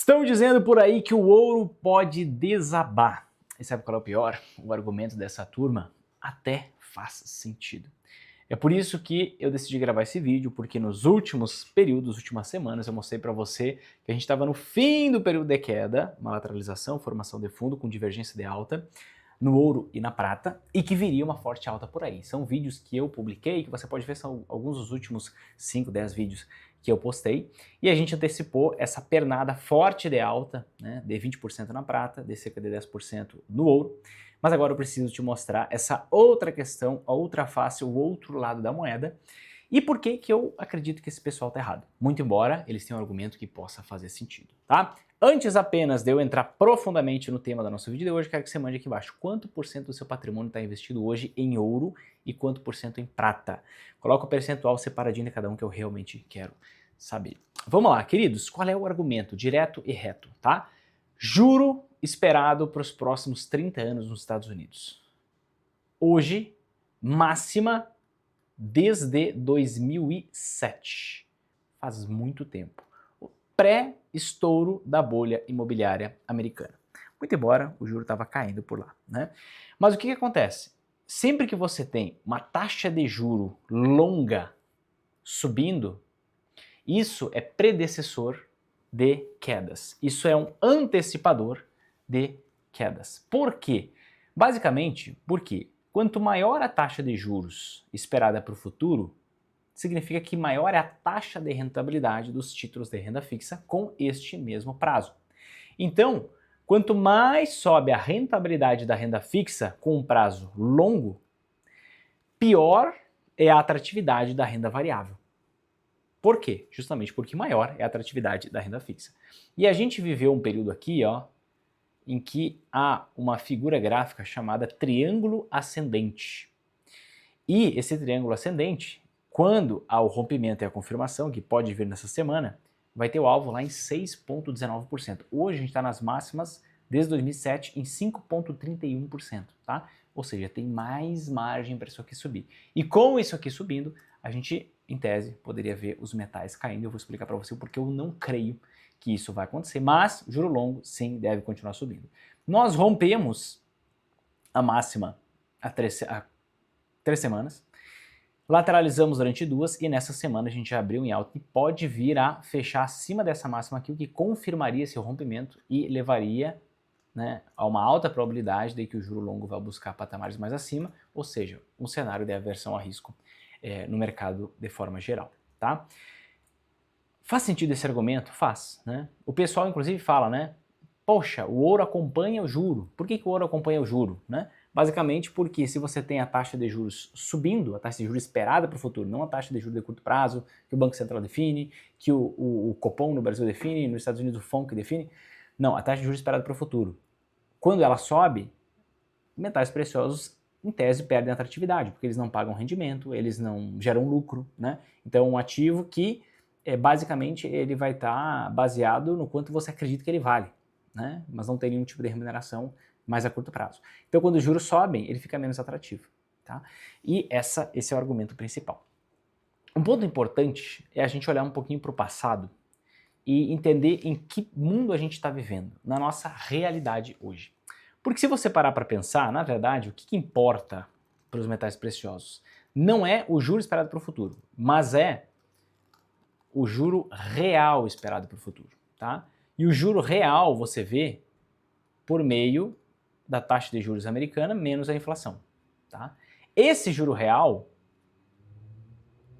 Estão dizendo por aí que o ouro pode desabar. E sabe qual é o pior? O argumento dessa turma até faz sentido. É por isso que eu decidi gravar esse vídeo, porque nos últimos períodos, últimas semanas, eu mostrei para você que a gente estava no fim do período de queda, uma lateralização, formação de fundo com divergência de alta, no ouro e na prata, e que viria uma forte alta por aí. São vídeos que eu publiquei, que você pode ver, são alguns dos últimos 5, 10 vídeos que eu postei, e a gente antecipou essa pernada forte de alta, né, de 20% na prata, de cerca de 10% no ouro, mas agora eu preciso te mostrar essa outra questão, a outra face, o outro lado da moeda, e por que que eu acredito que esse pessoal está errado, muito embora eles tenham um argumento que possa fazer sentido, tá? Antes apenas de eu entrar profundamente no tema do nosso vídeo de hoje, quero que você mande aqui embaixo quanto por cento do seu patrimônio está investido hoje em ouro e quanto por cento em prata. Coloca o percentual separadinho de cada um que eu realmente quero saber. Vamos lá, queridos, qual é o argumento direto e reto, tá? Juro esperado para os próximos 30 anos nos Estados Unidos. Hoje, máxima desde 2007. Faz muito tempo. Pré-estouro da bolha imobiliária americana. Muito embora o juro estava caindo por lá, né? Mas o que acontece? Sempre que você tem uma taxa de juro longa subindo, isso é predecessor de quedas. Isso é um antecipador de quedas. Por quê? Basicamente, porque quanto maior a taxa de juros esperada para o futuro, significa que maior é a taxa de rentabilidade dos títulos de renda fixa com este mesmo prazo. Então, quanto mais sobe a rentabilidade da renda fixa com um prazo longo, pior é a atratividade da renda variável. Por quê? Justamente porque maior é a atratividade da renda fixa. E a gente viveu um período aqui, ó, em que há uma figura gráfica chamada triângulo ascendente. E esse triângulo ascendente, quando há o rompimento e a confirmação, que pode vir nessa semana, vai ter o alvo lá em 6,19%. Hoje a gente está nas máximas desde 2007 em 5,31%, tá? Ou seja, tem mais margem para isso aqui subir. E com isso aqui subindo, a gente, em tese, poderia ver os metais caindo. Eu vou explicar para você porque eu não creio que isso vai acontecer, mas juro longo, sim, deve continuar subindo. Nós rompemos a máxima há 3 semanas, lateralizamos durante 2 e nessa semana a gente já abriu em alta e pode vir a fechar acima dessa máxima aqui, o que confirmaria esse rompimento e levaria, né, a uma alta probabilidade de que o juro longo vai buscar patamares mais acima, ou seja, um cenário de aversão a risco no mercado de forma geral, tá? Faz sentido esse argumento? Faz, né? O pessoal inclusive fala, né? Poxa, o ouro acompanha o juro. Por que o ouro acompanha o juro, né? Basicamente porque se você tem a taxa de juros subindo, a taxa de juros esperada para o futuro, não a taxa de juros de curto prazo, que o Banco Central define, que o Copom no Brasil define, nos Estados Unidos o FONC define, não, a taxa de juros esperada para o futuro. Quando ela sobe, metais preciosos, em tese, perdem atratividade, porque eles não pagam rendimento, eles não geram lucro, né? Então, um ativo que, basicamente, ele vai estar baseado no quanto você acredita que ele vale, né? Mas não tem nenhum tipo de remuneração mais a curto prazo. Então, quando os juros sobem, ele fica menos atrativo, tá? E esse é o argumento principal. Um ponto importante é a gente olhar um pouquinho para o passado e entender em que mundo a gente está vivendo, na nossa realidade hoje. Porque se você parar para pensar, na verdade, o que importa para os metais preciosos não é o juro esperado para o futuro, mas é o juro real esperado para o futuro, tá? E o juro real você vê por meio da taxa de juros americana menos a inflação, tá? Esse juro real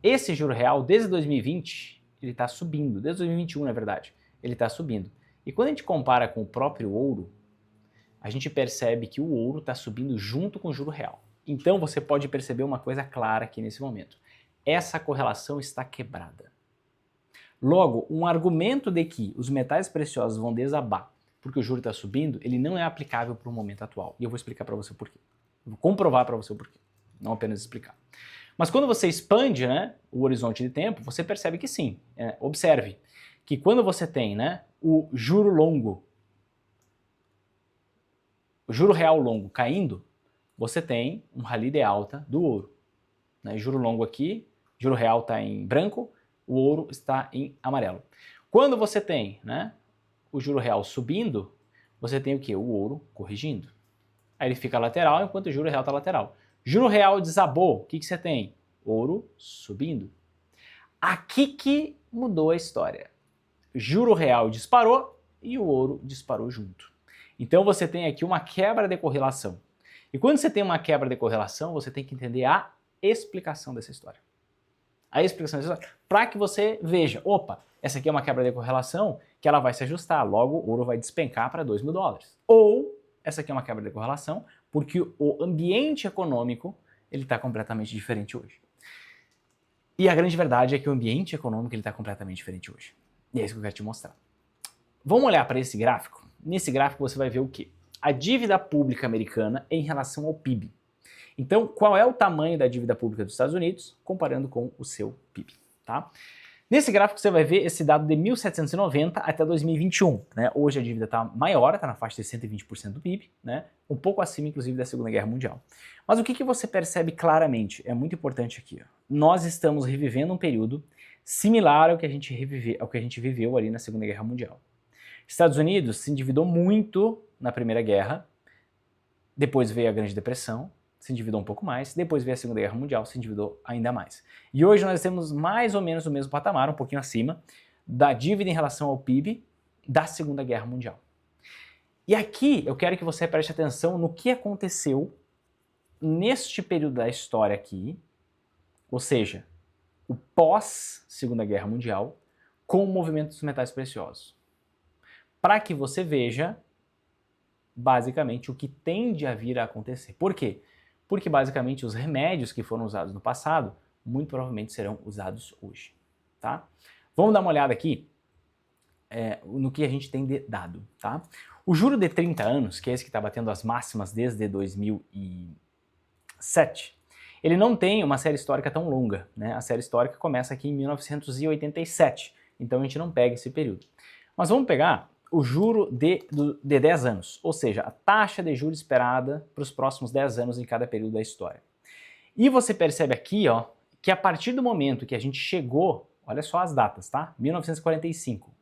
desde 2020, ele está subindo, desde 2021 na verdade, ele está subindo. E quando a gente compara com o próprio ouro, a gente percebe que o ouro está subindo junto com o juro real. Então você pode perceber uma coisa clara aqui nesse momento. Essa correlação está quebrada. Logo, um argumento de que os metais preciosos vão desabar porque o juro está subindo, ele não é aplicável para o momento atual. E eu vou explicar para você o porquê. Eu vou comprovar para você o porquê, não apenas explicar. Mas quando você expande, né, o horizonte de tempo, você percebe que sim. Observe que quando você tem, né, o juro longo, o juro real longo caindo, você tem um rally de alta do ouro. Né? Juro longo aqui, juro real está em branco, o ouro está em amarelo. Quando você tem, né, o juro real subindo, você tem o quê? O ouro corrigindo. Aí ele fica lateral enquanto o juro real está lateral. Juro real desabou, o que você tem? Ouro subindo. Aqui que mudou a história. Juro real disparou e o ouro disparou junto. Então você tem aqui uma quebra de correlação. E quando você tem uma quebra de correlação, você tem que entender a explicação dessa história. A explicação dessa história, para que você veja, opa, essa aqui é uma quebra de correlação que ela vai se ajustar, logo o ouro vai despencar para $2.000. Ou essa aqui é uma quebra de correlação porque o ambiente econômico ele está completamente diferente hoje. E a grande verdade é que o ambiente econômico está completamente diferente hoje. E é isso que eu quero te mostrar. Vamos olhar para esse gráfico? Nesse gráfico você vai ver o quê? A dívida pública americana em relação ao PIB. Então, qual é o tamanho da dívida pública dos Estados Unidos comparando com o seu PIB, tá? Nesse gráfico você vai ver esse dado de 1790 até 2021, né? Hoje a dívida está maior, está na faixa de 120% do PIB, né? Um pouco acima, inclusive, da Segunda Guerra Mundial. Mas o que você percebe claramente, é muito importante aqui, ó. Nós estamos revivendo um período similar ao que a gente viveu ali na Segunda Guerra Mundial. Estados Unidos se endividou muito na Primeira Guerra, depois veio a Grande Depressão, se endividou um pouco mais, depois veio a Segunda Guerra Mundial, se endividou ainda mais. E hoje nós temos mais ou menos o mesmo patamar, um pouquinho acima, da dívida em relação ao PIB da Segunda Guerra Mundial. E aqui eu quero que você preste atenção no que aconteceu neste período da história aqui, ou seja, o pós-Segunda Guerra Mundial, com o movimento dos metais preciosos. Para que você veja, basicamente, o que tende a vir a acontecer. Por quê? Porque, basicamente, os remédios que foram usados no passado, muito provavelmente serão usados hoje, tá? Vamos dar uma olhada aqui no que a gente tem de dado, tá? O juro de 30 anos, que é esse que está batendo as máximas desde 2007, ele não tem uma série histórica tão longa, né? A série histórica começa aqui em 1987, então a gente não pega esse período. Mas vamos pegar o juro de 10 anos, ou seja, a taxa de juros esperada para os próximos 10 anos em cada período da história. E você percebe aqui, ó, que a partir do momento que a gente chegou, olha só as datas, tá? 1945,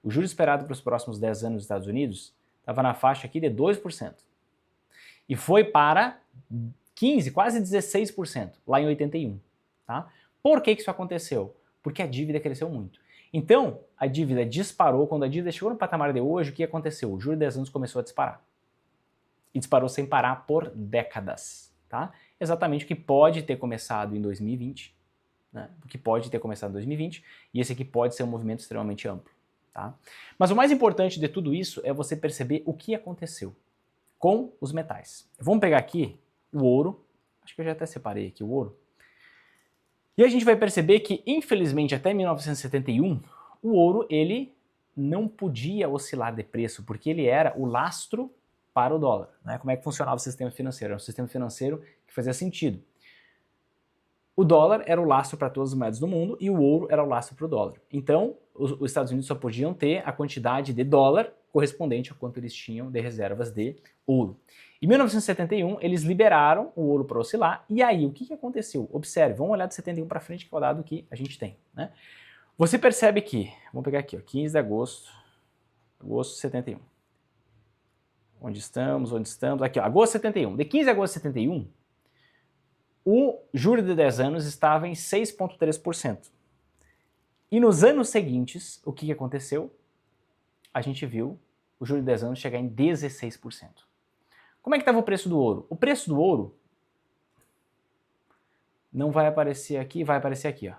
o juro esperado para os próximos 10 anos nos Estados Unidos estava na faixa aqui de 2%. E foi para 15%, quase 16% lá em 81, tá? Por que isso aconteceu? Porque a dívida cresceu muito. Então, a dívida disparou. Quando a dívida chegou no patamar de hoje, o que aconteceu? O juro de 10 anos começou a disparar. E disparou sem parar por décadas, tá? Exatamente o que pode ter começado em 2020, né? O que pode ter começado em 2020, e esse aqui pode ser um movimento extremamente amplo, tá? Mas o mais importante de tudo isso é você perceber o que aconteceu com os metais. Vamos pegar aqui o ouro, acho que eu já até separei aqui o ouro, e a gente vai perceber que, infelizmente, até 1971, o ouro ele não podia oscilar de preço, porque ele era o lastro para o dólar, né? Como é que funcionava o sistema financeiro? Era um sistema financeiro que fazia sentido. O dólar era o lastro para todas as moedas do mundo e o ouro era o lastro para o dólar. Então, os Estados Unidos só podiam ter a quantidade de dólar correspondente a quanto eles tinham de reservas de ouro. Em 1971, eles liberaram o ouro para oscilar, e aí, o que aconteceu? Observe, vamos olhar de 71 para frente, que é o dado que a gente tem, né? Você percebe que, vamos pegar aqui, ó, 15 de agosto de 71. Onde estamos? Aqui, ó, agosto de 71. De 15 de agosto de 71, o juro de 10 anos estava em 6,3%. E nos anos seguintes, o que aconteceu? A gente viu o juro de 10 anos chegar em 16%. Como é que estava o preço do ouro? O preço do ouro não vai aparecer aqui, vai aparecer aqui, ó,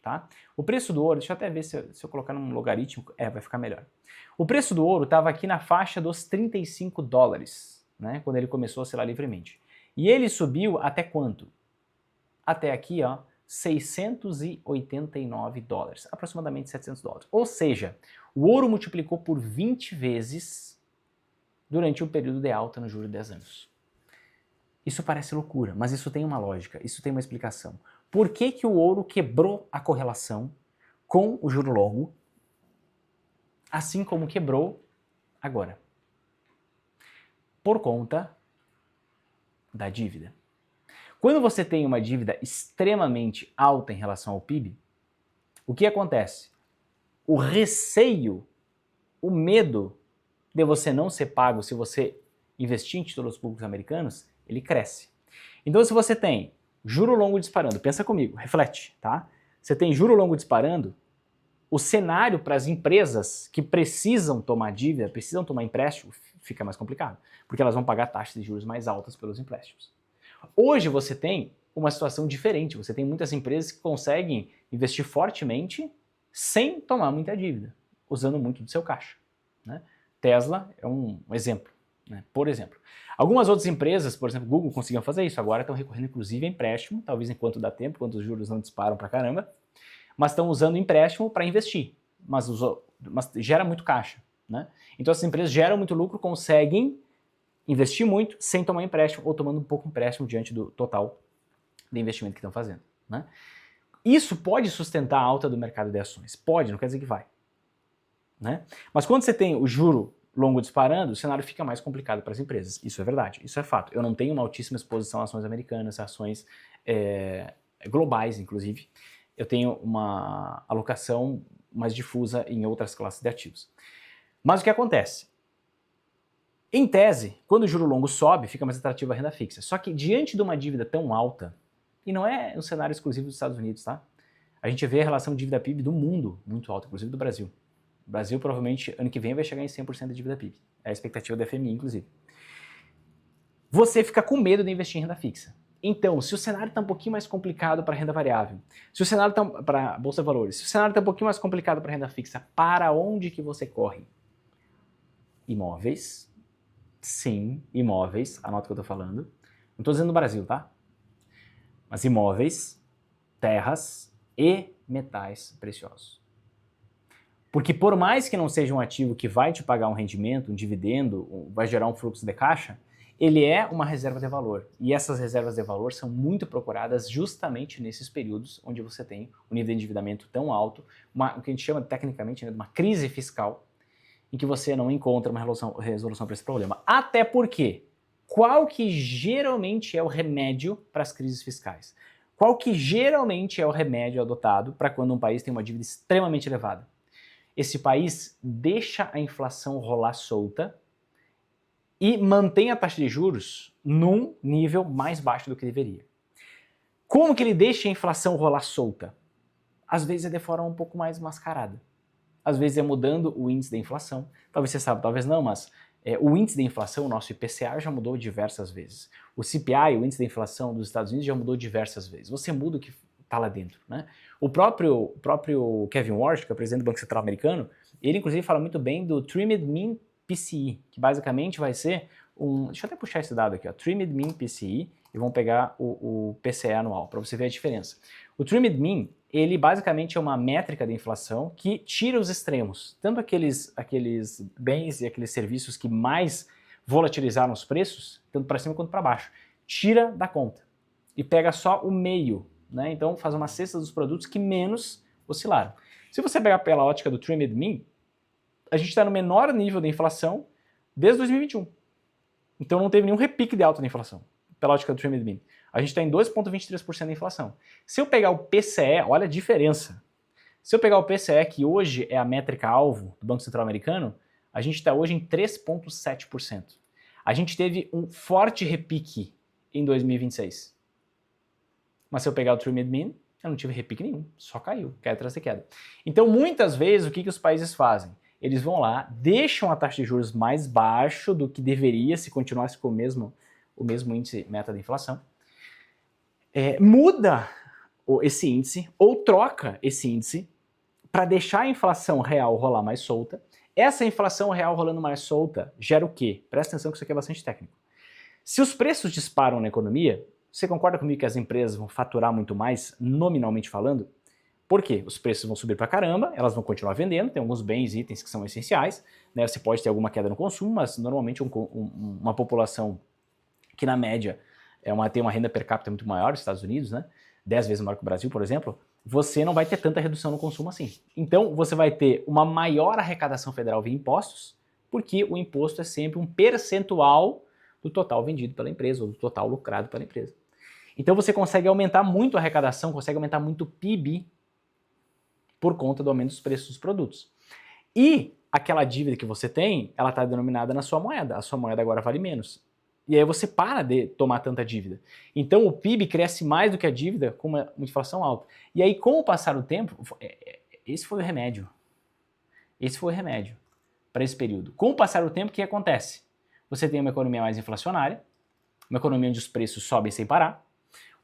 tá? O preço do ouro, deixa eu até ver se eu colocar num logaritmo, vai ficar melhor. O preço do ouro estava aqui na faixa dos $35, né, quando ele começou a oscilar livremente. E ele subiu até quanto? Até aqui, ó, $689, aproximadamente $700. Ou seja, o ouro multiplicou por 20 vezes durante um período de alta no juro de 10 anos. Isso parece loucura, mas isso tem uma lógica, isso tem uma explicação. Por que que o ouro quebrou a correlação com o juro longo, assim como quebrou agora? Por conta da dívida. Quando você tem uma dívida extremamente alta em relação ao PIB, o que acontece? O receio o medo de você não ser pago se você investir em títulos públicos americanos, ele cresce. Então se você tem juro longo disparando, pensa comigo, reflete, tá? Você tem juro longo disparando, o cenário para as empresas que precisam tomar dívida, precisam tomar empréstimo, fica mais complicado, porque elas vão pagar taxas de juros mais altas pelos empréstimos. Hoje você tem uma situação diferente, você tem muitas empresas que conseguem investir fortemente sem tomar muita dívida, usando muito do seu caixa, né? Tesla é um exemplo, né? Por exemplo. Algumas outras empresas, por exemplo, Google conseguiam fazer isso, agora estão recorrendo inclusive a empréstimo, talvez enquanto dá tempo, enquanto os juros não disparam pra caramba, mas estão usando empréstimo para investir, mas gera muito caixa, né? Então essas empresas geram muito lucro, conseguem investir muito sem tomar empréstimo ou tomando um pouco empréstimo diante do total de investimento que estão fazendo, né? Isso pode sustentar a alta do mercado de ações, pode, não quer dizer que vai, né? Mas quando você tem o juro longo disparando, o cenário fica mais complicado para as empresas, isso é verdade, isso é fato. Eu não tenho uma altíssima exposição a ações americanas, a ações globais, inclusive. Eu tenho uma alocação mais difusa em outras classes de ativos. Mas o que acontece? Em tese, quando o juro longo sobe, fica mais atrativa a renda fixa. Só que diante de uma dívida tão alta, e não é um cenário exclusivo dos Estados Unidos, tá? A gente vê a relação dívida-PIB do mundo muito alta, inclusive do Brasil. O Brasil provavelmente ano que vem vai chegar em 100% de dívida PIB. É a expectativa da FMI, inclusive. Você fica com medo de investir em renda fixa. Então, se o cenário está um pouquinho mais complicado para renda variável, se o cenário está para bolsa de valores, se o cenário está um pouquinho mais complicado para renda fixa, para onde que você corre? Imóveis. Sim, imóveis. Anota o que eu estou falando. Não estou dizendo no Brasil, tá? Mas imóveis, terras e metais preciosos. Porque por mais que não seja um ativo que vai te pagar um rendimento, um dividendo, vai gerar um fluxo de caixa, ele é uma reserva de valor. E essas reservas de valor são muito procuradas justamente nesses períodos onde você tem um nível de endividamento tão alto, o que a gente chama tecnicamente de uma crise fiscal, em que você não encontra uma resolução para esse problema. Até porque, qual que geralmente é o remédio para as crises fiscais? Qual que geralmente é o remédio adotado para quando um país tem uma dívida extremamente elevada? Esse país deixa a inflação rolar solta e mantém a taxa de juros num nível mais baixo do que deveria. Como que ele deixa a inflação rolar solta? Às vezes é de forma um pouco mais mascarada. Às vezes é mudando o índice da inflação. Talvez você saiba, talvez não, mas o índice da inflação, o nosso IPCA, já mudou diversas vezes. O CPI, o índice da inflação dos Estados Unidos, já mudou diversas vezes. Você muda o que está lá dentro, né? O próprio Kevin Warsh, que é o presidente do Banco Central americano, ele inclusive fala muito bem do Trimmed Mean PCE, que basicamente vai ser deixa eu até puxar esse dado aqui, ó, Trimmed Mean PCE, e vamos pegar o PCE anual, para você ver a diferença. O Trimmed Mean, ele basicamente é uma métrica de inflação que tira os extremos, tanto aqueles bens e aqueles serviços que mais volatilizaram os preços, tanto para cima quanto para baixo, tira da conta e pega só o meio, né? Então faz uma cesta dos produtos que menos oscilaram. Se você pegar pela ótica do Trimmed Mean, a gente está no menor nível de inflação desde 2021. Então não teve nenhum repique de alta da inflação, pela ótica do Trimmed Mean. A gente está em 2,23% de inflação. Se eu pegar o PCE, olha a diferença. Se eu pegar o PCE, que hoje é a métrica-alvo do Banco Central americano, a gente está hoje em 3,7%. A gente teve um forte repique em 2026. Mas se eu pegar o Trimmed Mean, eu não tive repique nenhum, só caiu, queda atrás de queda. Então muitas vezes o que os países fazem? Eles vão lá, deixam a taxa de juros mais baixo do que deveria se continuasse com o mesmo índice meta de inflação, muda esse índice ou troca esse índice para deixar a inflação real rolar mais solta. Essa inflação real rolando mais solta gera o quê? Presta atenção que isso aqui é bastante técnico. Se os preços disparam na economia, você concorda comigo que as empresas vão faturar muito mais, nominalmente falando? Por quê? Os preços vão subir pra caramba, elas vão continuar vendendo, tem alguns bens e itens que são essenciais, né? Você pode ter alguma queda no consumo, mas normalmente uma população que na média tem uma renda per capita muito maior, nos Estados Unidos, né? 10 vezes maior que o Brasil, por exemplo, você não vai ter tanta redução no consumo assim. Então você vai ter uma maior arrecadação federal via impostos, porque o imposto é sempre um percentual do total vendido pela empresa, ou do total lucrado pela empresa. Então você consegue aumentar muito a arrecadação, consegue aumentar muito o PIB por conta do aumento dos preços dos produtos. E aquela dívida que você tem, ela está denominada na sua moeda. A sua moeda agora vale menos. E aí você para de tomar tanta dívida. Então o PIB cresce mais do que a dívida com uma inflação alta. E aí, com o passar do tempo, esse foi o remédio. Esse foi o remédio para esse período. Com o passar do tempo, o que acontece? Você tem uma economia mais inflacionária, uma economia onde os preços sobem sem parar.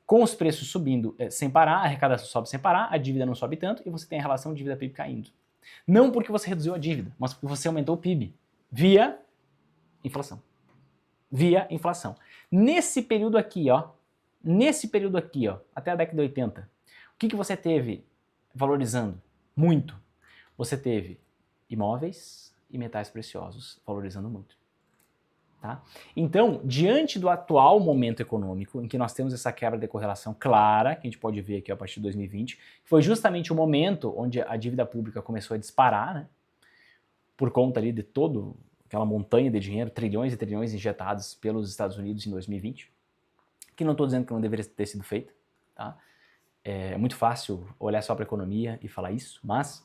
Com os preços subindo sem parar, a arrecadação sobe sem parar, a dívida não sobe tanto e você tem a relação dívida-PIB caindo. Não porque você reduziu a dívida, mas porque você aumentou o PIB via inflação. Via inflação. Nesse período aqui, ó, até a década de 80, o que você teve valorizando muito? Você teve imóveis e metais preciosos valorizando muito. Tá? Então, diante do atual momento econômico, em que nós temos essa quebra de correlação clara, que a gente pode ver aqui a partir de 2020, foi justamente o momento onde a dívida pública começou a disparar, né? Por conta ali de toda aquela montanha de dinheiro, trilhões e trilhões injetados pelos Estados Unidos em 2020, que não estou dizendo que não deveria ter sido feito, tá? É muito fácil olhar só para a economia e falar isso, mas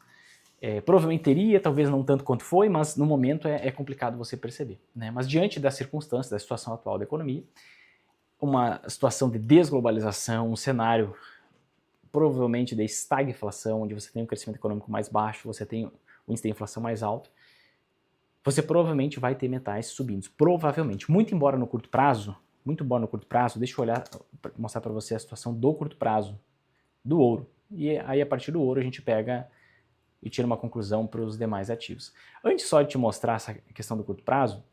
provavelmente teria, talvez não tanto quanto foi, mas no momento é complicado você perceber, né? Mas diante das circunstâncias, da situação atual da economia, uma situação de desglobalização, um cenário provavelmente de estagflação, onde você tem um crescimento econômico mais baixo, você tem o índice de inflação mais alto, você provavelmente vai ter metais subindo, provavelmente, muito embora no curto prazo, deixa eu mostrar para você a situação do curto prazo do ouro, e aí a partir do ouro a gente pega e tira uma conclusão para os demais ativos. Antes só de te mostrar essa questão do curto prazo,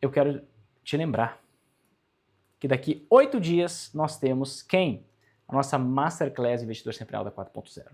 eu quero te lembrar que daqui 8 dias nós temos quem? A nossa Masterclass Investidor Sempre em Alta 4.0.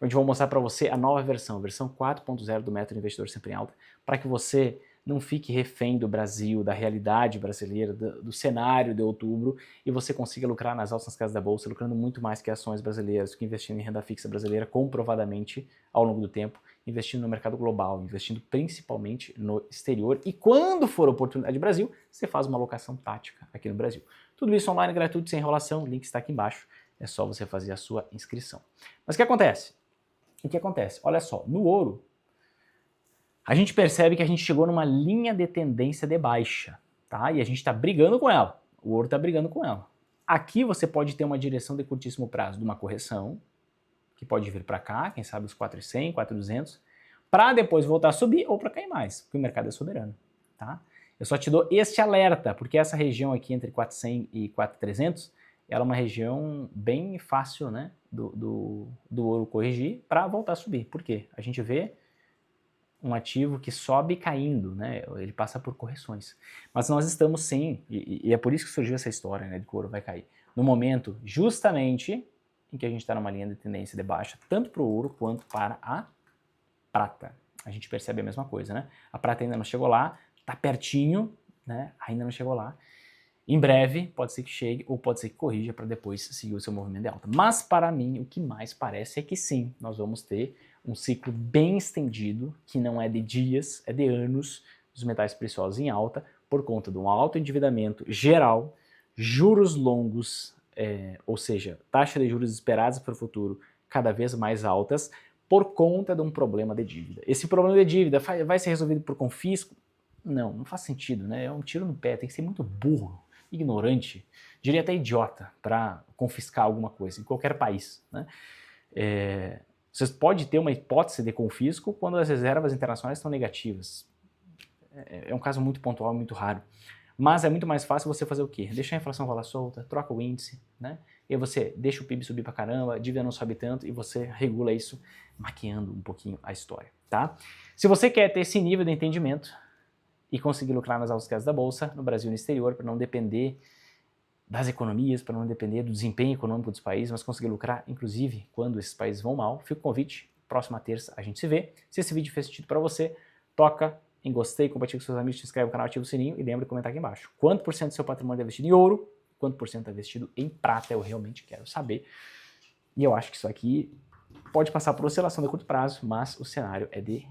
Onde eu vou mostrar para você a nova versão 4.0 do método Investidor Sempre em Alta, para que você não fique refém do Brasil, da realidade brasileira, do cenário de outubro, e você consiga lucrar nas altas nas casas da bolsa, lucrando muito mais que ações brasileiras, que investindo em renda fixa brasileira, comprovadamente ao longo do tempo, investindo no mercado global, investindo principalmente no exterior, e quando for oportunidade Brasil, você faz uma alocação tática aqui no Brasil. Tudo isso online, gratuito, sem enrolação, o link está aqui embaixo, é só você fazer a sua inscrição. Mas o que acontece? O que acontece? Olha só, no ouro, a gente percebe que a gente chegou numa linha de tendência de baixa, tá? E a gente está brigando com ela. O ouro está brigando com ela. Aqui você pode ter uma direção de curtíssimo prazo de uma correção, que pode vir para cá, quem sabe os 4.100, 4.200, para depois voltar a subir ou para cair mais, porque o mercado é soberano, tá? Eu só te dou este alerta, porque essa região aqui entre 4.100 e 4.300, ela é uma região bem fácil, né, do ouro corrigir para voltar a subir. Por quê? A gente vê um ativo que sobe caindo, né? Ele passa por correções. Mas nós estamos sim, e é por isso que surgiu essa história, né, de que o ouro vai cair. No momento, justamente, em que a gente está numa linha de tendência de baixa, tanto para o ouro quanto para a prata. A gente percebe a mesma coisa, né? A prata ainda não chegou lá, está pertinho, né? Ainda não chegou lá. Em breve, pode ser que chegue ou pode ser que corrija para depois seguir o seu movimento de alta. Mas para mim, o que mais parece é que sim, nós vamos ter um ciclo bem estendido, que não é de dias, é de anos, dos metais preciosos em alta, por conta de um alto endividamento geral, juros longos, ou seja, taxa de juros esperadas para o futuro cada vez mais altas, por conta de um problema de dívida. Esse problema de dívida vai ser resolvido por confisco? Não faz sentido, né? É um tiro no pé, tem que ser muito burro, ignorante, diria até idiota, para confiscar alguma coisa, em qualquer país, né? Você pode ter uma hipótese de confisco quando as reservas internacionais estão negativas. É um caso muito pontual, muito raro. Mas é muito mais fácil você fazer o quê? Deixar a inflação rolar solta, troca o índice, né? E aí você deixa o PIB subir pra caramba, a dívida não sobe tanto e você regula isso maquiando um pouquinho a história, tá? Se você quer ter esse nível de entendimento e conseguir lucrar nas altas casas da bolsa, no Brasil e no exterior, para não depender das economias, para não depender do desempenho econômico dos países, mas conseguir lucrar, inclusive, quando esses países vão mal, fica o convite, próxima terça a gente se vê. Se esse vídeo fez sentido para você, toca em gostei, compartilha com seus amigos, se inscreve no canal, ativa o sininho e lembra de comentar aqui embaixo. Quanto por cento do seu patrimônio é investido em ouro, quanto por cento é investido em prata, eu realmente quero saber. E eu acho que isso aqui pode passar por oscilação de curto prazo, mas o cenário é de